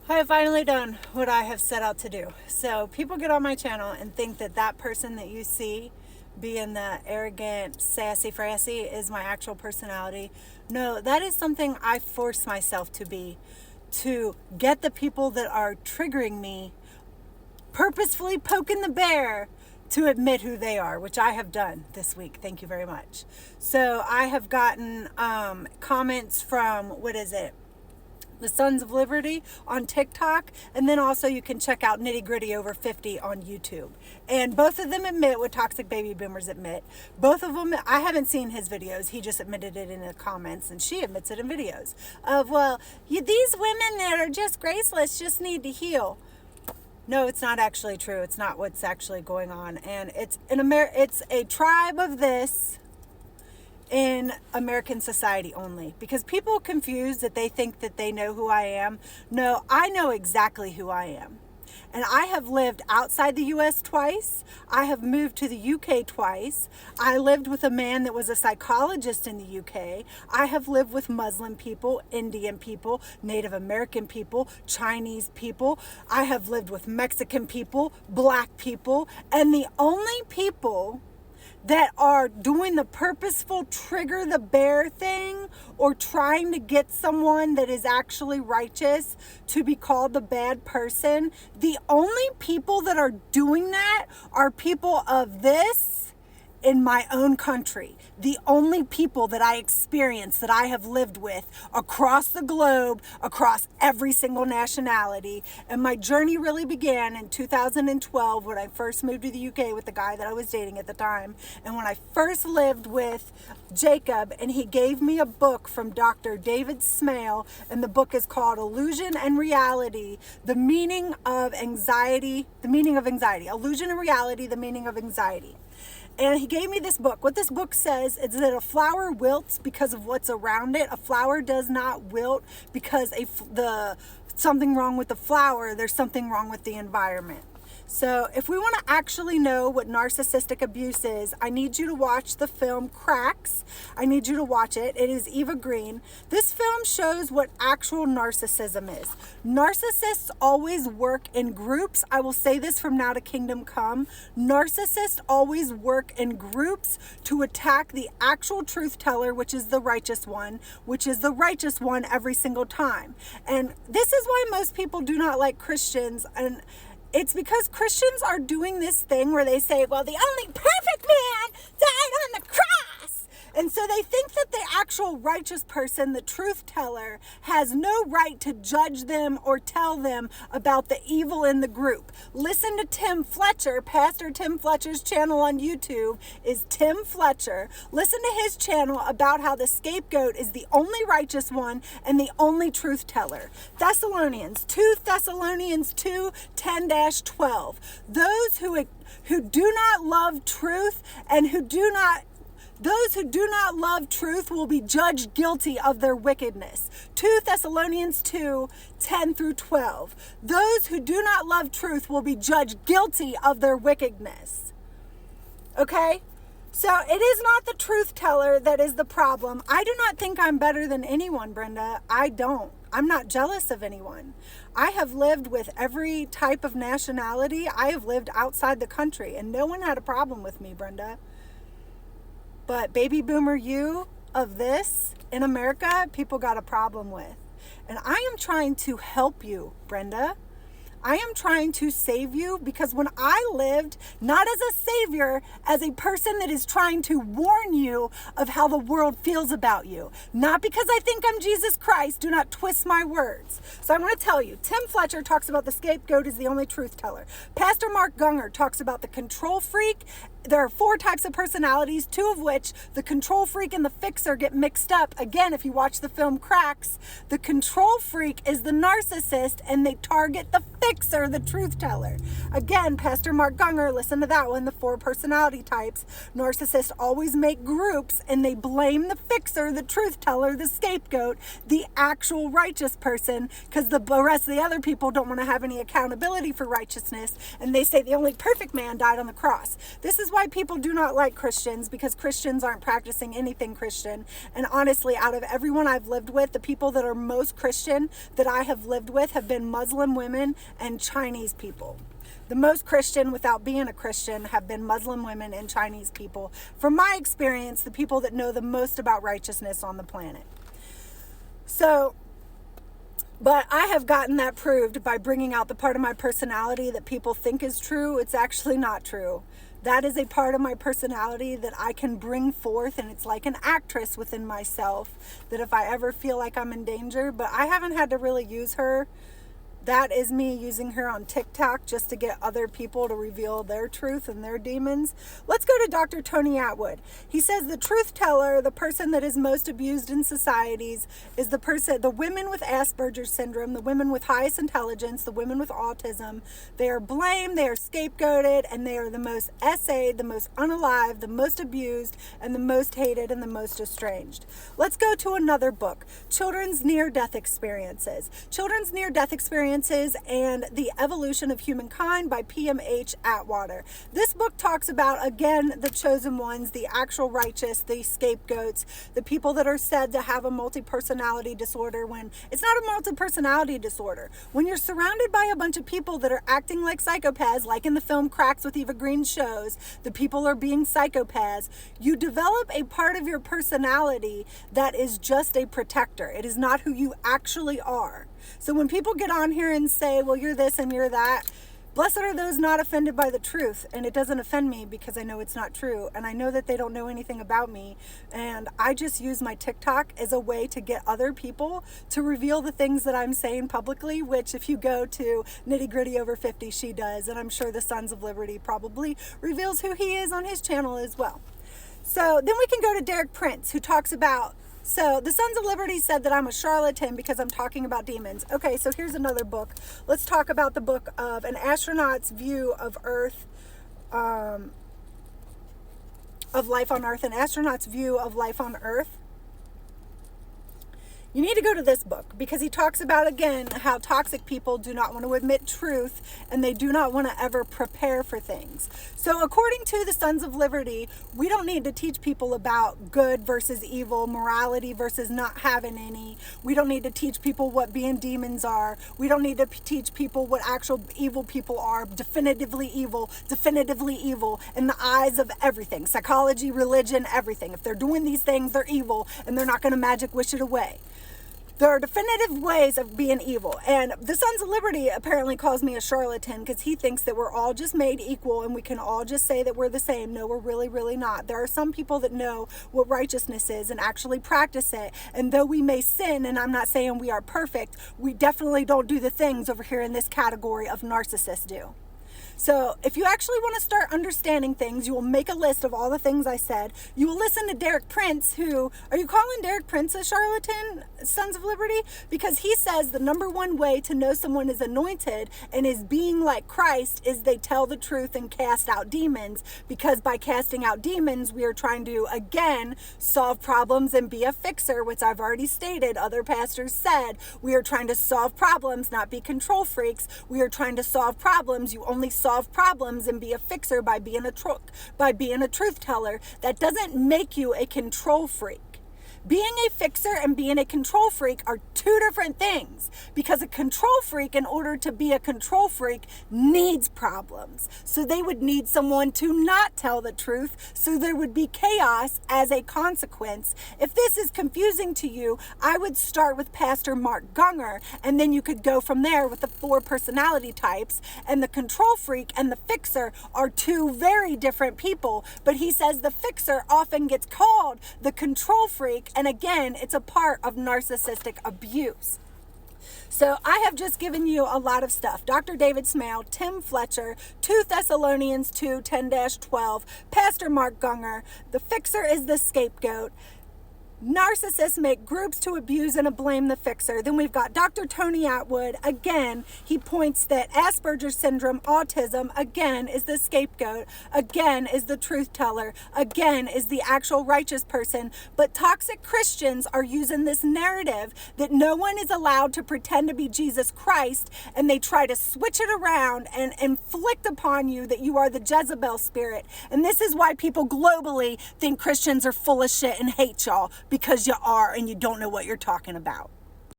I have finally done what I have set out to do. So people get on my channel and think that that person that you see being the arrogant, sassy, frassy is my actual personality. No, that is something I force myself to be, to get the people that are triggering me, purposefully poking the bear, to admit who they are, which I have done this week. Thank you very much. So I have gotten comments from, the Sons of Liberty on TikTok, and then also you can check out Nitty Gritty Over 50 on YouTube. And both of them admit what toxic baby boomers admit. Both of them, I haven't seen his videos, he just admitted it in the comments, and she admits it in videos of, these women that are just graceless just need to heal. No, it's not actually true. It's not what's actually going on. And it's it's a tribe of this in American society only, because people confuse that they think that they know who I am. No, I know exactly who I am. And I have lived outside the US twice. I have moved to the UK twice. I lived with a man that was a psychologist in the UK. I have lived with Muslim people, Indian people, Native American people, Chinese people. I have lived with Mexican people, black people, and the only people that are doing the purposeful trigger the bear thing, or trying to get someone that is actually righteous to be called the bad person, the only people that are doing that are people of this in my own country. The only people that I experience, that I have lived with across the globe, across every single nationality. And my journey really began in 2012 when I first moved to the UK with the guy that I was dating at the time. And when I first lived with Jacob, and he gave me a book from Dr. David Smale, and the book is called Illusion and Reality, the meaning of anxiety, illusion and reality, the meaning of anxiety. And he gave me this book. What this book says is that a flower wilts because of what's around it. A flower does not wilt because something wrong with the flower. There's something wrong with the environment. So if we want to actually know what narcissistic abuse is, I need you to watch the film Cracks. I need you to watch it. It is Eva Green. This film shows what actual narcissism is. Narcissists always work in groups. I will say this from now to kingdom come. Narcissists always work in groups to attack the actual truth teller, which is the righteous one every single time. And this is why most people do not like Christians, and it's because Christians are doing this thing where they say, well, the only perfect man died on the cross. And so they think that the actual righteous person, the truth teller, has no right to judge them or tell them about the evil in the group. Listen to Tim Fletcher. Pastor Tim Fletcher's channel on YouTube is Tim Fletcher. Listen to his channel about how the scapegoat is the only righteous one and the only truth teller. Thessalonians 2 10-12. Those who do not love truth and those who do not love truth will be judged guilty of their wickedness. 2 Thessalonians 2, 10-12. Those who do not love truth will be judged guilty of their wickedness. Okay? So it is not the truth teller that is the problem. I do not think I'm better than anyone, Brenda. I don't. I'm not jealous of anyone. I have lived with every type of nationality. I have lived outside the country, and no one had a problem with me, Brenda. But baby boomer you of this in America, people got a problem with. And I am trying to help you, Brenda. I am trying to save you, because when I lived, not as a savior, as a person that is trying to warn you of how the world feels about you, not because I think I'm Jesus Christ, do not twist my words. So I'm going to tell you, Tim Fletcher talks about the scapegoat is the only truth teller. Pastor Mark Gungor talks about the control freak. There are 4 types of personalities, 2 of which, the control freak and the fixer, get mixed up. Again, if you watch the film Cracks, the control freak is the narcissist, and they target the fixer, the truth teller. Again, Pastor Mark Gungor, listen to that one, the 4 personality types. Narcissists always make groups and they blame the fixer, the truth teller, the scapegoat, the actual righteous person, because the rest of the other people don't want to have any accountability for righteousness, and they say the only perfect man died on the cross. This is why people do not like Christians, because Christians aren't practicing anything Christian. And honestly, out of everyone I've lived with, the people that are most Christian that I have lived with have been Muslim women and Chinese people. The most Christian without being a Christian have been Muslim women and Chinese people. From my experience, the people that know the most about righteousness on the planet. So, but I have gotten that proved by bringing out the part of my personality that people think is true. It's actually not true. That is a part of my personality that I can bring forth, and it's like an actress within myself that if I ever feel like I'm in danger, but I haven't had to really use her. That is me using her on TikTok just to get other people to reveal their truth and their demons. Let's go to Dr. Tony Atwood. He says the truth teller, the person that is most abused in societies, is the women with Asperger's syndrome, the women with highest intelligence, the women with autism. They are blamed, they are scapegoated, and they are the most essayed, the most unalive, the most abused, and the most hated, and the most estranged. Let's go to another book, Children's Near-Death Experiences. Children's Near-Death Experiences and the Evolution of Humankind by PMH Atwater. This book talks about, again, the chosen ones, the actual righteous, the scapegoats, the people that are said to have a multi-personality disorder when it's not a multi-personality disorder. When you're surrounded by a bunch of people that are acting like psychopaths, like in the film Cracks with Eva Green shows, the people are being psychopaths, you develop a part of your personality that is just a protector. It is not who you actually are. So when people get on here and say, well, you're this and you're that, blessed are those not offended by the truth. And it doesn't offend me because I know it's not true. And I know that they don't know anything about me. And I just use my TikTok as a way to get other people to reveal the things that I'm saying publicly, which if you go to Nitty Gritty Over 50, she does. And I'm sure the Sons of Liberty probably reveals who he is on his channel as well. So then we can go to Derek Prince, who talks about, so the Sons of Liberty said that I'm a charlatan because I'm talking about demons. Okay, so here's another book. Let's talk about the book of An Astronaut's View of Earth, of Life on Earth, An Astronaut's View of Life on Earth. You need to go to this book because he talks about, again, how toxic people do not want to admit truth and they do not want to ever prepare for things. So according to the Sons of Liberty, we don't need to teach people about good versus evil, morality versus not having any. We don't need to teach people what being demons are. We don't need to teach people what actual evil people are, definitively evil in the eyes of everything, psychology, religion, everything. If they're doing these things, they're evil and they're not going to magic wish it away. There are definitive ways of being evil. And the Sons of Liberty apparently calls me a charlatan because he thinks that we're all just made equal and we can all just say that we're the same. No, we're really, really not. There are some people that know what righteousness is and actually practice it. And though we may sin, and I'm not saying we are perfect, we definitely don't do the things over here in this category of narcissists do. So if you actually want to start understanding things, you will make a list of all the things I said. You will listen to Derek Prince, who, are you calling Derek Prince a charlatan, Sons of Liberty? Because he says the number one way to know someone is anointed and is being like Christ is they tell the truth and cast out demons. Because by casting out demons, we are trying to, again, solve problems and be a fixer, which I've already stated. Other pastors said, we are trying to solve problems, not be control freaks. We are trying to solve problems. You only solve problems and be a fixer by being a truth teller. That doesn't make you a control freak. Being a fixer and being a control freak are two different things, because a control freak, in order to be a control freak, needs problems. So they would need someone to not tell the truth, so there would be chaos as a consequence. If this is confusing to you, I would start with Pastor Mark Gungor, and then you could go from there with the 4 personality types. And the control freak and the fixer are two very different people, but he says the fixer often gets called the control freak. And again, it's a part of narcissistic abuse. So I have just given you a lot of stuff. Dr. David Smale, Tim Fletcher, 2 Thessalonians 2, 10-12, Pastor Mark Gungor, the fixer is the scapegoat. Narcissists make groups to abuse and blame the fixer. Then we've got Dr. Tony Atwood. Again, he points that Asperger's syndrome, autism, again, is the scapegoat. Again, is the truth teller. Again, is the actual righteous person. But toxic Christians are using this narrative that no one is allowed to pretend to be Jesus Christ, and they try to switch it around and inflict upon you that you are the Jezebel spirit. And this is why people globally think Christians are full of shit and hate y'all, because you are and you don't know what you're talking about.